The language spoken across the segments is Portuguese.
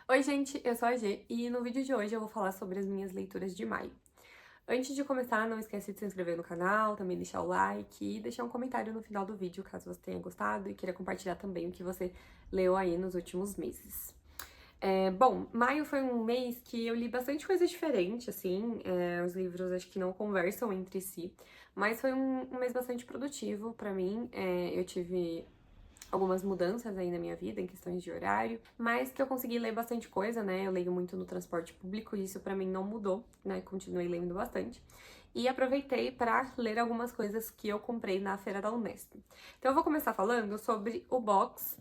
Oi, gente, eu sou a G e no vídeo de hoje eu vou falar sobre as minhas leituras de maio. Antes de começar, não esquece de se inscrever no canal, também deixar o like e deixar um comentário no final do vídeo caso você tenha gostado e queira compartilhar também o que você leu aí nos últimos meses. Bom, maio foi um mês que eu li bastante coisa diferente, assim, os livros acho que não conversam entre si, mas foi um mês bastante produtivo pra mim. Eu tive algumas mudanças aí na minha vida em questões de horário, mas que eu consegui ler bastante coisa, né? Eu leio muito no transporte público e isso pra mim não mudou, né? Continuei lendo bastante. E aproveitei para ler algumas coisas que eu comprei na feira da Unesp. Então eu vou começar falando sobre o box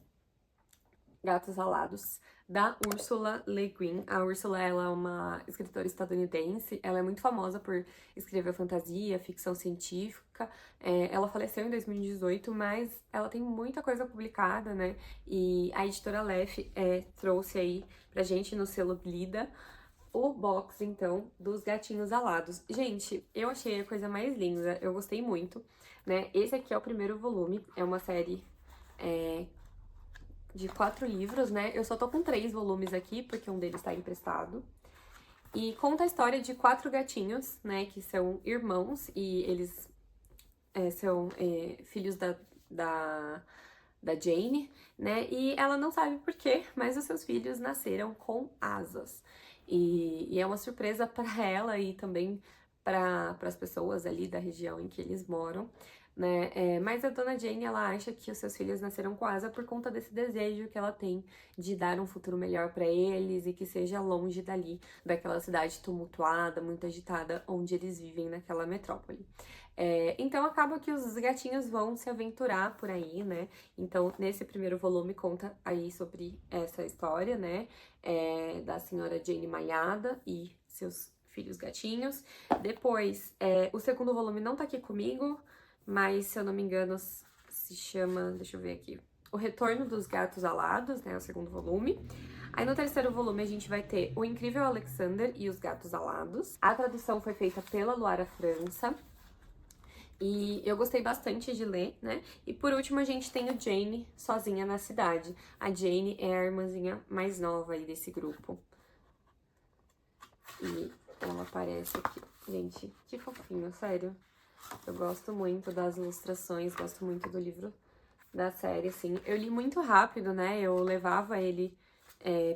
Gatos Alados, da Ursula Le Guin. A Ursula, ela é uma escritora estadunidense, ela é muito famosa por escrever fantasia, ficção científica. Ela faleceu em 2018, mas ela tem muita coisa publicada, né? E a editora Aleph trouxe aí pra gente no selo Lida o box, então, dos Gatinhos Alados. Gente, eu achei a coisa mais linda, eu gostei muito, né? Esse aqui é o primeiro volume, é uma série de 4 livros, né? Eu só tô com 3 volumes aqui, porque um deles tá emprestado. E conta a história de 4 gatinhos, né? Que são irmãos e eles são filhos da Jane, né? E ela não sabe por quê, mas os seus filhos nasceram com asas. E é uma surpresa para ela e também para as pessoas ali da região em que eles moram, né? Mas a dona Jane, ela acha que os seus filhos nasceram com asa por conta desse desejo que ela tem de dar um futuro melhor para eles e que seja longe dali, daquela cidade tumultuada, muito agitada, onde eles vivem naquela metrópole. Então acaba que os gatinhos vão se aventurar por aí, né? Então, nesse primeiro volume conta aí sobre essa história, né? Da senhora Jane Maiada e seus filhos gatinhos. Depois, o segundo volume não tá aqui comigo, mas se eu não me engano se chama, deixa eu ver aqui, O Retorno dos Gatos Alados, né? O segundo volume. Aí no terceiro volume a gente vai ter O Incrível Alexander e os Gatos Alados. A tradução foi feita pela Luara França. E eu gostei bastante de ler, né? E por último a gente tem o Jane sozinha na cidade. A Jane é a irmãzinha mais nova aí desse grupo. E ela aparece aqui. Gente, que fofinho, sério. Eu gosto muito das ilustrações, gosto muito do livro da série, assim. Eu li muito rápido, né? Eu levava ele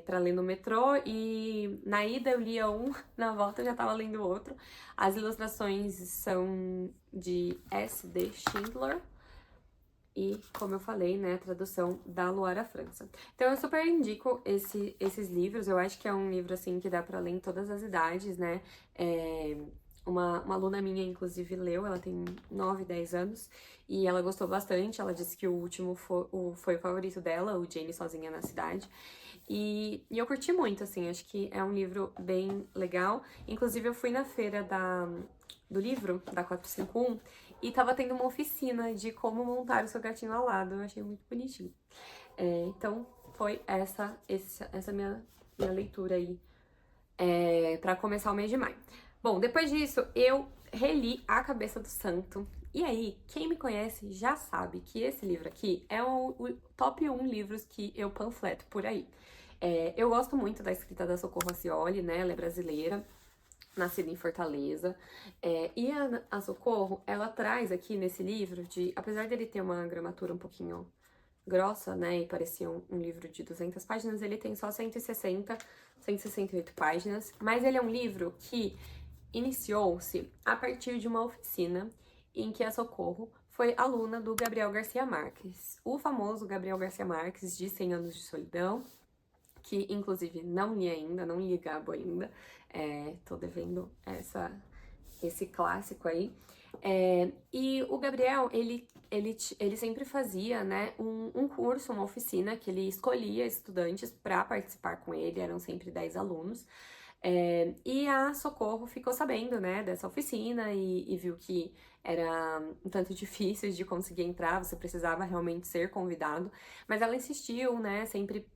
pra ler no metrô e na ida eu lia um, na volta eu já tava lendo outro. As ilustrações são de S.D. Schindler e, como eu falei, né, a tradução da Luara França. Então eu super indico esses livros, eu acho que é um livro, assim, que dá pra ler em todas as idades, né? Uma aluna minha, inclusive, leu, ela tem 9, 10 anos, e ela gostou bastante, ela disse que o último foi o favorito dela, o Jane Sozinha na Cidade, e eu curti muito, assim, acho que é um livro bem legal. Inclusive, eu fui na feira do livro, da 451, e tava tendo uma oficina de como montar o seu gatinho alado, eu achei muito bonitinho. Então, foi essa minha leitura aí para começar o mês de maio. Bom, depois disso, eu reli A Cabeça do Santo. E aí, quem me conhece já sabe que esse livro aqui é o top 1 livros que eu panfleto por aí. Eu gosto muito da escrita da Socorro Acioli, né? Ela é brasileira, nascida em Fortaleza. E a Socorro, ela traz aqui nesse livro, apesar dele ter uma gramatura um pouquinho grossa, né, e parecia um livro de 200 páginas, ele tem só 168 páginas, mas ele é um livro que iniciou-se a partir de uma oficina em que a Socorro foi aluna do Gabriel Garcia Marques, o famoso Gabriel Garcia Marques de 100 Anos de Solidão, que inclusive não li ainda, não li Gabo ainda, tô devendo esse clássico aí. E o Gabriel, ele sempre fazia, né, um curso, uma oficina, que ele escolhia estudantes para participar com ele, eram sempre 10 alunos. E a Socorro ficou sabendo, né, dessa oficina e viu que era um tanto difícil de conseguir entrar, você precisava realmente ser convidado, mas ela insistiu, né, sempre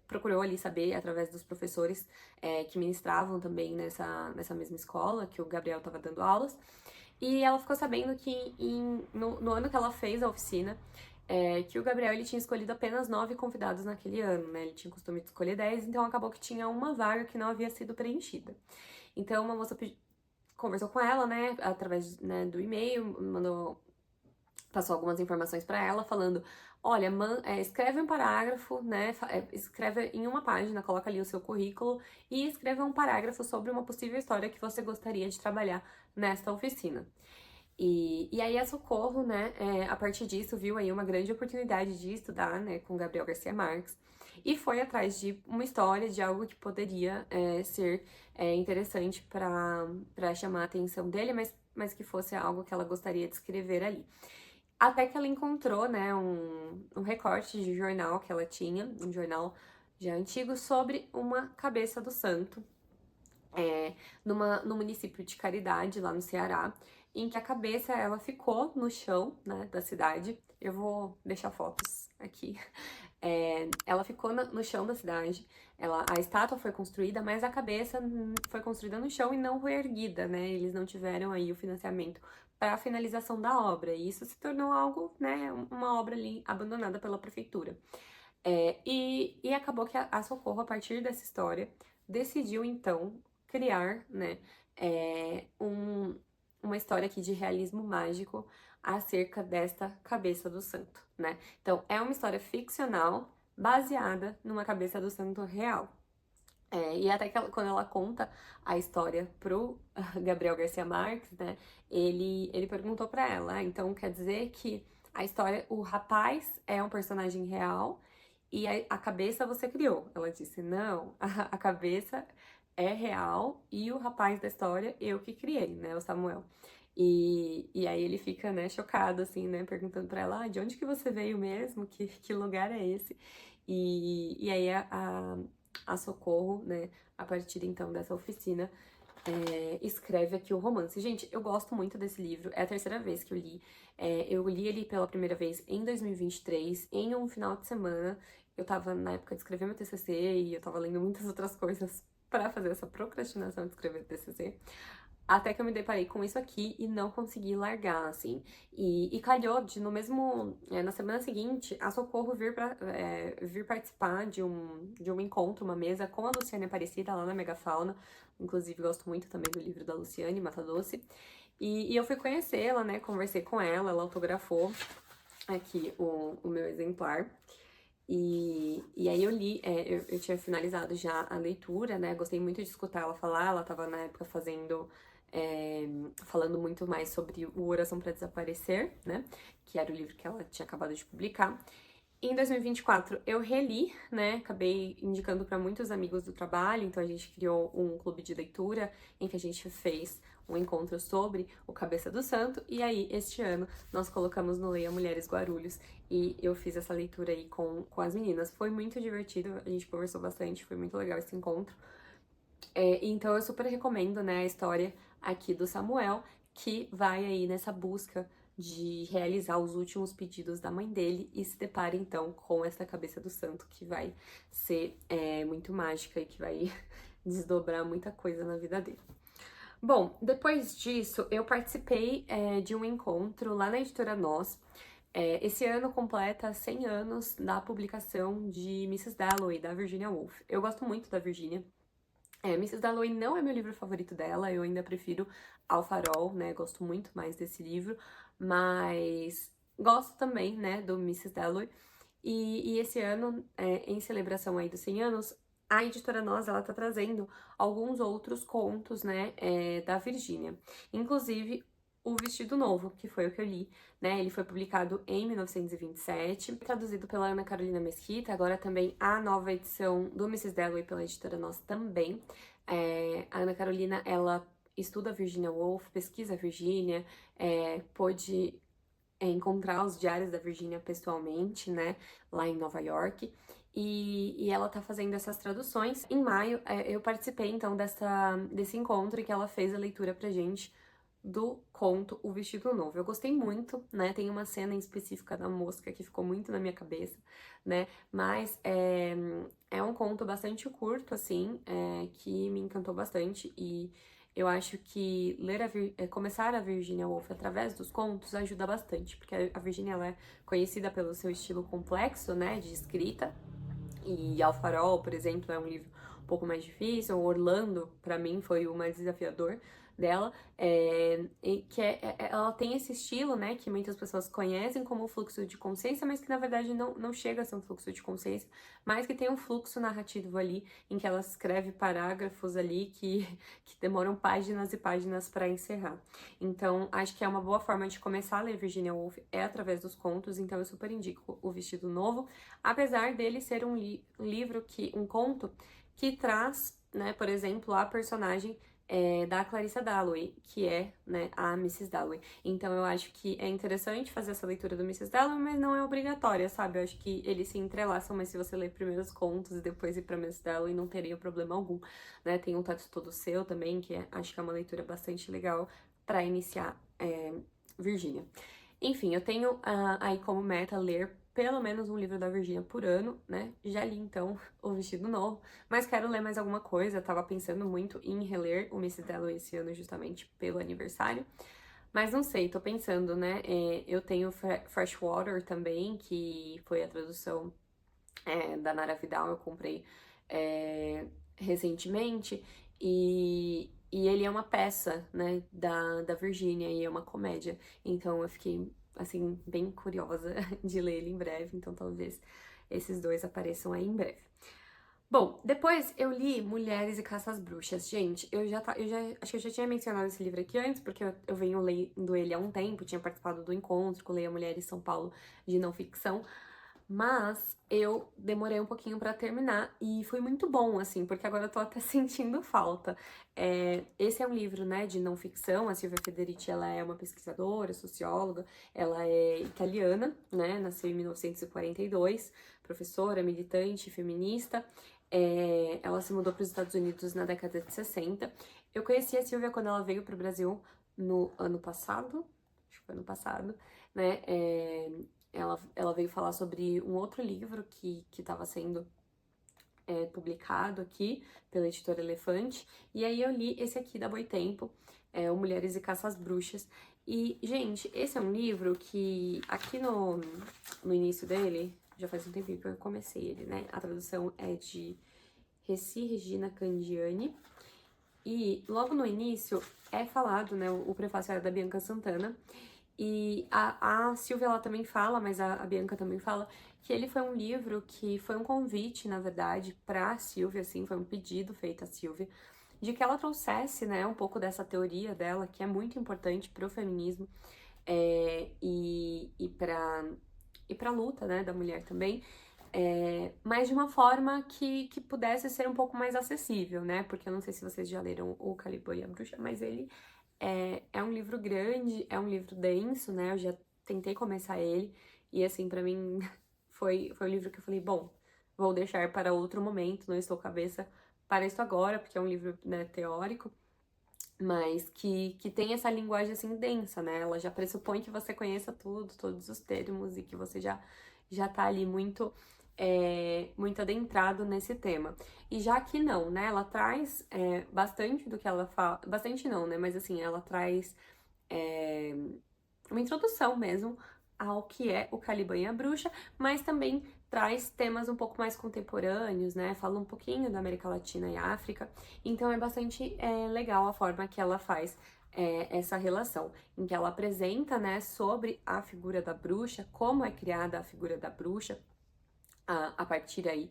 procurou ali saber através dos professores que ministravam também nessa mesma escola que o Gabriel estava dando aulas. E ela ficou sabendo que no ano que ela fez a oficina, que o Gabriel ele tinha escolhido apenas 9 convidados naquele ano, né? Ele tinha o costume de escolher 10, então acabou que tinha uma vaga que não havia sido preenchida. Então, uma moça conversou com ela, né, através, né, do e-mail, passou algumas informações para ela, falando, olha, escreve um parágrafo, né, escreve em uma página, coloca ali o seu currículo e escreva um parágrafo sobre uma possível história que você gostaria de trabalhar nesta oficina. E aí a Socorro, né, a partir disso, viu aí uma grande oportunidade de estudar, né, com Gabriel Garcia Marques e foi atrás de uma história, de algo que poderia ser interessante para chamar a atenção dele, mas que fosse algo que ela gostaria de escrever ali. Até que ela encontrou, né, um recorte de jornal que ela tinha, um jornal já antigo, sobre uma cabeça do santo, no município de Caridade, lá no Ceará, em que a cabeça, ela ficou no chão, né, da cidade. Eu vou deixar fotos aqui. Ela ficou no chão da cidade, a estátua foi construída, mas a cabeça foi construída no chão e não foi erguida, né? Eles não tiveram aí o financiamento para a finalização da obra, e isso se tornou algo, né, uma obra ali abandonada pela prefeitura. E acabou que a Socorro, a partir dessa história, decidiu então criar, né, uma história aqui de realismo mágico acerca desta cabeça do santo, né? Então, é uma história ficcional baseada numa cabeça do santo real. E até que quando ela conta a história pro Gabriel Garcia Marques, né, ele perguntou pra ela, então quer dizer que a história, o rapaz é um personagem real e a cabeça você criou? Ela disse, não, a cabeça é real e o rapaz da história eu que criei, né, o Samuel. E aí ele fica, né, chocado, assim, né, perguntando pra ela, de onde que você veio mesmo? Que lugar é esse? E aí a Socorro, né, a partir então dessa oficina, escreve aqui o romance. Gente, eu gosto muito desse livro, é a terceira vez que eu li. Eu li ele pela primeira vez em 2023, em um final de semana. Eu tava na época de escrever meu TCC e eu tava lendo muitas outras coisas para fazer essa procrastinação de escrever TCC. Até que eu me deparei com isso aqui e não consegui largar, assim. E calhou de, no mesmo... na semana seguinte, a Socorro vir participar de um encontro, uma mesa com a Luciane Aparecida lá na Megafauna. Inclusive, gosto muito também do livro da Luciane, Mata Doce. E eu fui conhecê-la, né? Conversei com ela autografou aqui o meu exemplar. E aí eu li, eu tinha finalizado já a leitura, né? Gostei muito de escutar ela falar, ela tava na época falando muito mais sobre o Oração para Desaparecer, né? Que era o livro que ela tinha acabado de publicar. Em 2024 eu reli, né? Acabei indicando para muitos amigos do trabalho, então a gente criou um clube de leitura em que a gente fez um encontro sobre o Cabeça do Santo, e aí este ano nós colocamos no Leia Mulheres Guarulhos e eu fiz essa leitura aí com as meninas. Foi muito divertido, a gente conversou bastante, foi muito legal esse encontro. Então eu super recomendo, né, a história aqui do Samuel, que vai aí nessa busca de realizar os últimos pedidos da mãe dele e se depara então com essa cabeça do santo que vai ser muito mágica e que vai desdobrar muita coisa na vida dele. Bom, depois disso eu participei de um encontro lá na editora Nós. Esse ano completa 100 anos da publicação de Mrs. Dalloway, da Virginia Woolf. Eu gosto muito da Virginia. Mrs. Dalloway não é meu livro favorito dela, eu ainda prefiro Ao Farol, né, gosto muito mais desse livro, mas gosto também, né, do Mrs. Dalloway. E esse ano, em celebração aí dos 100 anos, a editora Nós, ela tá trazendo alguns outros contos, né, da Virginia. Inclusive, O Vestido Novo, que foi o que eu li, né, ele foi publicado em 1927, traduzido pela Ana Carolina Mesquita, agora também a nova edição do Mrs. Dalloway pela editora Nós também. A Ana Carolina, ela estuda a Virginia Woolf, pesquisa a Virginia, pôde encontrar os diários da Virginia pessoalmente, né, lá em Nova York. E ela tá fazendo essas traduções. Em maio, eu participei, então, desse encontro em que ela fez a leitura pra gente do conto O Vestido Novo. Eu gostei muito, né, tem uma cena em específica da mosca que ficou muito na minha cabeça, né, mas é um conto bastante curto, assim, que me encantou bastante e eu acho que começar a Virginia Woolf através dos contos ajuda bastante, porque a Virginia ela é conhecida pelo seu estilo complexo, né, de escrita, e Ao Farol, por exemplo, é um livro um pouco mais difícil. O Orlando, pra mim, foi o mais desafiador dela, ela tem esse estilo, né, que muitas pessoas conhecem como fluxo de consciência, mas que na verdade não chega a ser um fluxo de consciência, mas que tem um fluxo narrativo ali, em que ela escreve parágrafos ali que demoram páginas e páginas para encerrar. Então, acho que é uma boa forma de começar a ler Virginia Woolf é através dos contos, então eu super indico O Vestido Novo, apesar dele ser um conto que traz, né, por exemplo, a personagem da Clarissa Dalloway, que é, né, a Mrs. Dalloway. Então eu acho que é interessante fazer essa leitura do Mrs. Dalloway, mas não é obrigatória, sabe? Eu acho que eles se entrelaçam, mas se você ler primeiro os contos e depois ir pra Mrs. Dalloway, não teria problema algum, né? Tem Um Teto Todo Seu também, que acho que é uma leitura bastante legal para iniciar Virginia. Enfim, eu tenho aí como meta ler pelo menos um livro da Virginia por ano, né? Já li, então, O Vestido Novo, mas quero ler mais alguma coisa. Tava pensando muito em reler o Mrs. Dalloway esse ano, justamente pelo aniversário. Mas não sei, tô pensando, né? Eu tenho Freshwater também, que foi a tradução da Nara Vidal, eu comprei recentemente, e ele é uma peça, né, da Virginia, e é uma comédia. Então eu fiquei assim, bem curiosa de ler ele em breve, então talvez esses dois apareçam aí em breve. Bom, depois eu li Mulheres e Caça às Bruxas. Gente, acho que eu já tinha mencionado esse livro aqui antes, porque eu venho lendo ele há um tempo, tinha participado do encontro com Leia Mulheres São Paulo de não ficção, mas eu demorei um pouquinho pra terminar e foi muito bom, assim, porque agora eu tô até sentindo falta. Esse é um livro, né, de não ficção. A Silvia Federici, ela é uma pesquisadora, socióloga, ela é italiana, né, nasceu em 1942, professora, militante, feminista. Ela se mudou para os Estados Unidos na década de 60. Eu conheci a Silvia quando ela veio pro Brasil no ano passado, acho que foi ano passado, né, ela veio falar sobre um outro livro que estava sendo publicado aqui pela editora Elefante, e aí eu li esse aqui da Boitempo, o Mulheres e Caça às Bruxas. E, gente, esse é um livro que aqui no início dele, já faz um tempinho que eu comecei ele, né? A tradução é de Reci Regina Candiani, e logo no início é falado, né? O prefácio era da Bianca Santana. E a Silvia, ela também fala, mas a Bianca também fala, que ele foi um livro que foi um convite, na verdade, pra Silvia, assim, foi um pedido feito à Silvia, de que ela trouxesse, né, um pouco dessa teoria dela, que é muito importante pro feminismo, e pra luta, né, da mulher também, mas de uma forma que pudesse ser um pouco mais acessível, né, porque eu não sei se vocês já leram o Caliban e a Bruxa, mas ele é um livro grande, é um livro denso, né? Eu já tentei começar ele e, assim, pra mim foi um livro que eu falei, bom, vou deixar para outro momento, não estou cabeça para isso agora, porque é um livro, né, teórico, mas que tem essa linguagem, assim, densa, né? Ela já pressupõe que você conheça tudo, todos os termos e que você já tá ali muito muito adentrado nesse tema. E já que não, né, ela traz bastante do que ela fala, bastante não, né, mas assim, ela traz uma introdução mesmo ao que é o Caliban e a Bruxa, mas também traz temas um pouco mais contemporâneos, né, fala um pouquinho da América Latina e África, então é bastante legal a forma que ela faz essa relação, em que ela apresenta, né, sobre a figura da bruxa, como é criada a figura da bruxa, a partir aí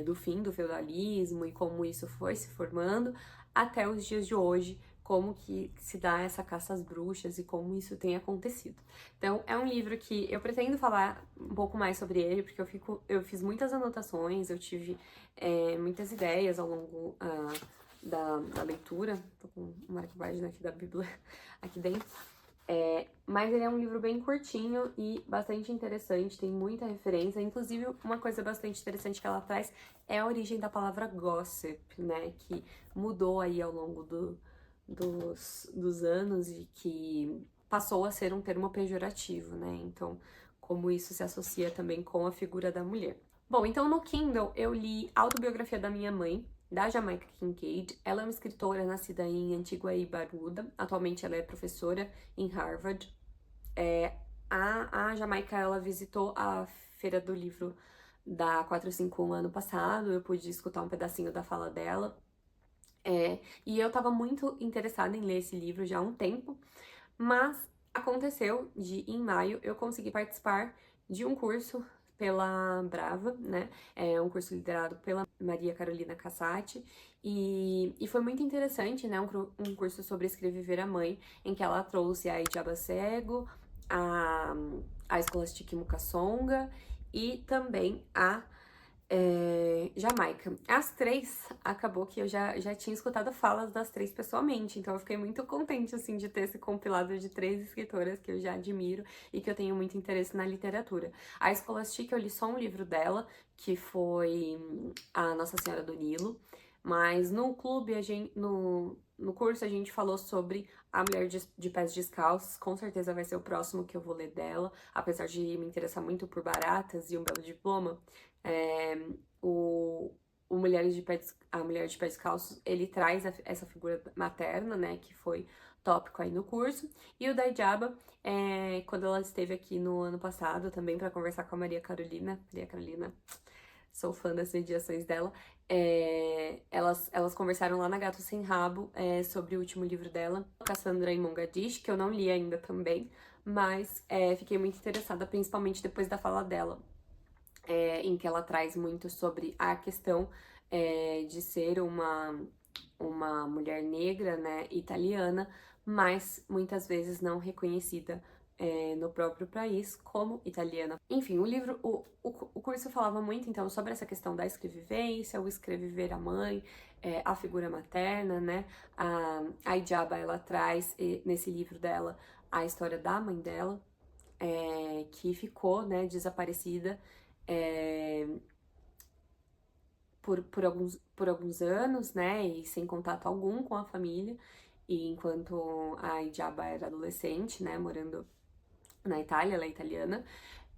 do fim do feudalismo e como isso foi se formando até os dias de hoje, como que se dá essa caça às bruxas e como isso tem acontecido. Então, é um livro que eu pretendo falar um pouco mais sobre ele, porque eu fiz muitas anotações, eu tive muitas ideias ao longo da leitura. Tô com uma página aqui da Bíblia aqui dentro. Mas ele é um livro bem curtinho e bastante interessante, tem muita referência. Inclusive, uma coisa bastante interessante que ela traz é a origem da palavra gossip, né? Que mudou aí ao longo dos anos e que passou a ser um termo pejorativo, né? Então, como isso se associa também com a figura da mulher. Bom, então no Kindle eu li Autobiografia da Minha Mãe, da Jamaica Kincaid. Ela é uma escritora nascida em Antigua e Barbuda. Atualmente ela é professora em Harvard. A Jamaica, ela visitou a Feira do Livro da 451 ano passado. Eu pude escutar um pedacinho da fala dela. E eu tava muito interessada em ler esse livro já há um tempo, mas aconteceu de, em maio, eu consegui participar de um curso pela Brava, né? É um curso liderado pela Maria Carolina Cassati, e foi muito interessante, né? Um curso sobre Escrever a Mãe, em que ela trouxe a Ijaba Cego, a Scholastic Mukasonga e também a Jamaica. As três, acabou que eu já tinha escutado falas das três pessoalmente, então eu fiquei muito contente, assim, de ter esse compilado de três escritoras que eu já admiro e que eu tenho muito interesse na literatura. A Scholastic, eu li só um livro dela, que foi A Nossa Senhora do Nilo, mas no clube, no curso, a gente falou sobre A Mulher de Pés Descalços, com certeza vai ser o próximo que eu vou ler dela, apesar de me interessar muito por Baratas e Um Belo Diploma. O A Mulher de Pés Descalços, ele traz essa figura materna, né, que foi tópico aí no curso. E o da Ijaba, quando ela esteve aqui no ano passado também para conversar com a Maria Carolina, sou fã das mediações dela, elas conversaram lá na Gato Sem Rabo sobre o último livro dela, Cassandra e Mongadish, que eu não li ainda também, mas fiquei muito interessada, principalmente depois da fala dela. Em que ela traz muito sobre a questão de ser uma mulher negra, né, italiana, mas muitas vezes não reconhecida no próprio país como italiana. Enfim, o curso falava muito, então, sobre essa questão da escrevivência, o escrever a mãe, a figura materna, né, a Ijaba, ela traz nesse livro dela a história da mãe dela, que ficou, né, desaparecida por alguns anos, né, e sem contato algum com a família, e enquanto a Ijaba era adolescente, né, morando na Itália, ela é italiana,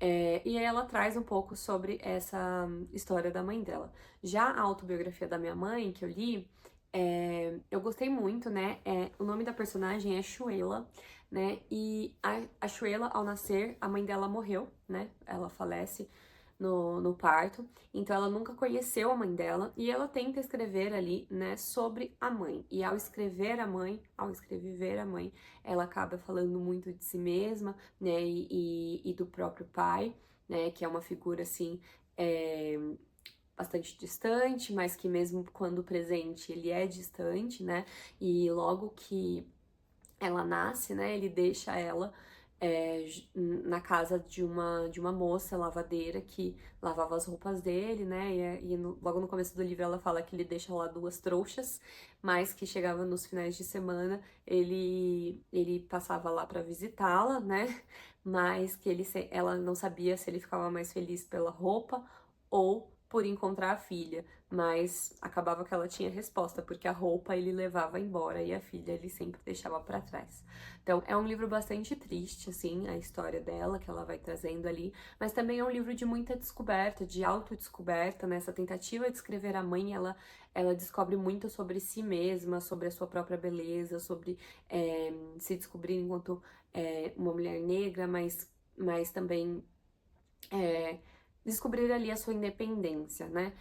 e aí ela traz um pouco sobre essa história da mãe dela. Já a autobiografia da minha mãe, que eu li, eu gostei muito, né, o nome da personagem é Shuela, né, e a Shuela, ao nascer, a mãe dela morreu, né, ela falece no parto, então ela nunca conheceu a mãe dela e ela tenta escrever ali, né, sobre a mãe. E ao escrever a mãe, ela acaba falando muito de si mesma, né, e do próprio pai, né, que é uma figura assim, bastante distante, mas que mesmo quando presente ele é distante, né, e logo que ela nasce, né, ele deixa ela na casa de uma moça lavadeira que lavava as roupas dele, né? Logo no começo do livro ela fala que ele deixa lá duas trouxas, mas que chegava nos finais de semana ele passava lá para visitá-la, né? Mas que ela não sabia se ele ficava mais feliz pela roupa ou por encontrar a filha, mas acabava que ela tinha resposta, porque a roupa ele levava embora e a filha ele sempre deixava para trás. Então, é um livro bastante triste, assim, a história dela, que ela vai trazendo ali, mas também é um livro de muita descoberta, de autodescoberta, nessa tentativa de escrever a mãe, ela descobre muito sobre si mesma, sobre a sua própria beleza, sobre se descobrir enquanto uma mulher negra, mas também descobrir ali a sua independência, né?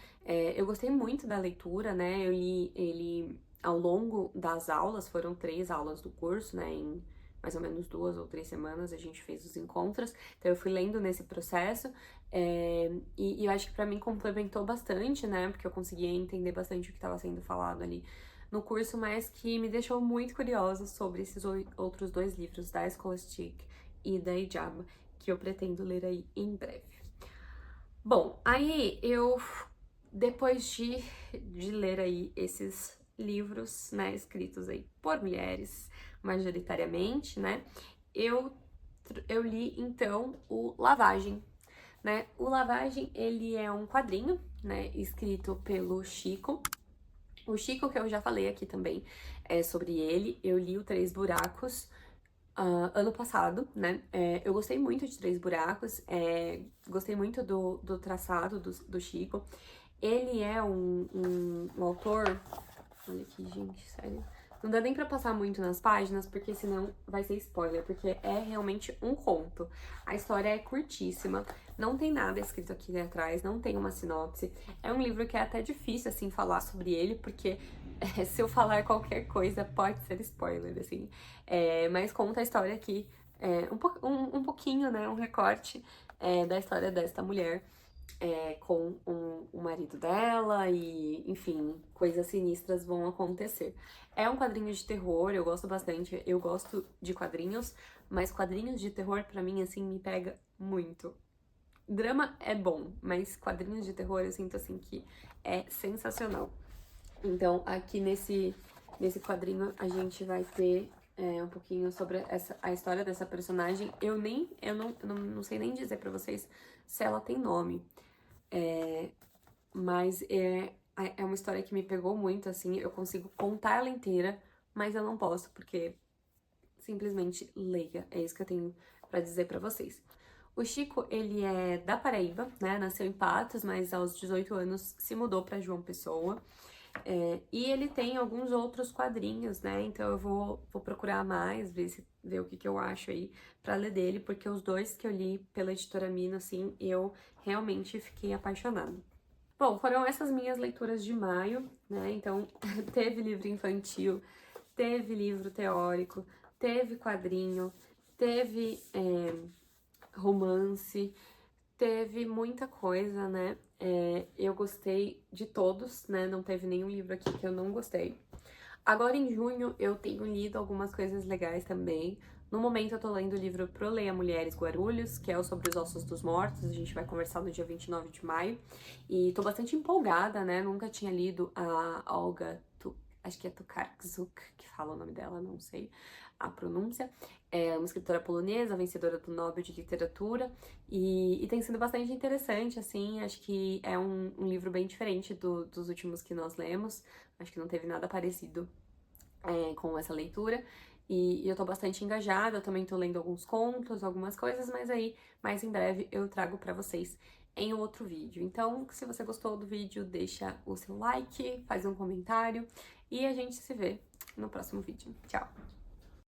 Eu gostei muito da leitura, né? Eu li ele ao longo das aulas, foram 3 aulas do curso, né? Em mais ou menos 2 ou 3 semanas a gente fez os encontros, então eu fui lendo nesse processo, e eu acho que pra mim complementou bastante, né? Porque eu conseguia entender bastante o que estava sendo falado ali no curso, mas que me deixou muito curiosa sobre esses outros 2 livros, da Scholastic e da Ijaba, que eu pretendo ler aí em breve. Bom, aí depois de ler aí esses livros, né, escritos aí por mulheres, majoritariamente, né, eu li, então, o Lavagem, né. O Lavagem, ele é um quadrinho, né, escrito pelo Chico. O Chico, que eu já falei aqui também, sobre ele, eu li o Três Buracos, ano passado, né? Eu gostei muito de Três Buracos, gostei muito do traçado do Chico. Ele é um autor... Olha aqui, gente, sério. Não dá nem pra passar muito nas páginas, porque senão vai ser spoiler, porque é realmente um conto. A história é curtíssima, não tem nada escrito aqui atrás, não tem uma sinopse. É um livro que é até difícil, assim, falar sobre ele, porque se eu falar qualquer coisa, pode ser spoiler, assim. Mas conta a história aqui, um pouquinho, né, um recorte da história desta mulher. Com o marido dela e, enfim, coisas sinistras vão acontecer. É um quadrinho de terror, eu gosto bastante, eu gosto de quadrinhos, mas quadrinhos de terror, pra mim, assim, me pega muito. Drama é bom, mas quadrinhos de terror eu sinto, assim, que é sensacional. Então, aqui nesse quadrinho, a gente vai ter um pouquinho sobre a história dessa personagem. Eu não sei nem dizer pra vocês se ela tem nome. Mas é uma história que me pegou muito, assim, eu consigo contar ela inteira, mas eu não posso, porque simplesmente leia, é isso que eu tenho pra dizer pra vocês. O Chico, ele é da Paraíba, né, nasceu em Patos, mas aos 18 anos se mudou pra João Pessoa, e ele tem alguns outros quadrinhos, né, então eu vou procurar mais, ver o que eu acho aí pra ler dele, porque os dois que eu li pela editora Mino, assim, eu realmente fiquei apaixonada. Bom, foram essas minhas leituras de maio, né? Então, teve livro infantil, teve livro teórico, teve quadrinho, teve romance, teve muita coisa, né? Eu gostei de todos, né? Não teve nenhum livro aqui que eu não gostei. Agora em junho eu tenho lido algumas coisas legais também. No momento eu tô lendo o livro Pro Leia Mulheres Guarulhos, que é o sobre os ossos dos mortos, a gente vai conversar no dia 29 de maio. E tô bastante empolgada, né? Nunca tinha lido a Olga, acho que é Tokarczuk, que fala o nome dela, não sei a pronúncia. É uma escritora polonesa, vencedora do Nobel de Literatura, e tem sido bastante interessante, assim, acho que é um livro bem diferente dos últimos que nós lemos, acho que não teve nada parecido com essa leitura. E eu tô bastante engajada, eu também tô lendo alguns contos, algumas coisas, mas aí, mais em breve, eu trago pra vocês em outro vídeo. Então, se você gostou do vídeo, deixa o seu like, faz um comentário e a gente se vê no próximo vídeo. Tchau!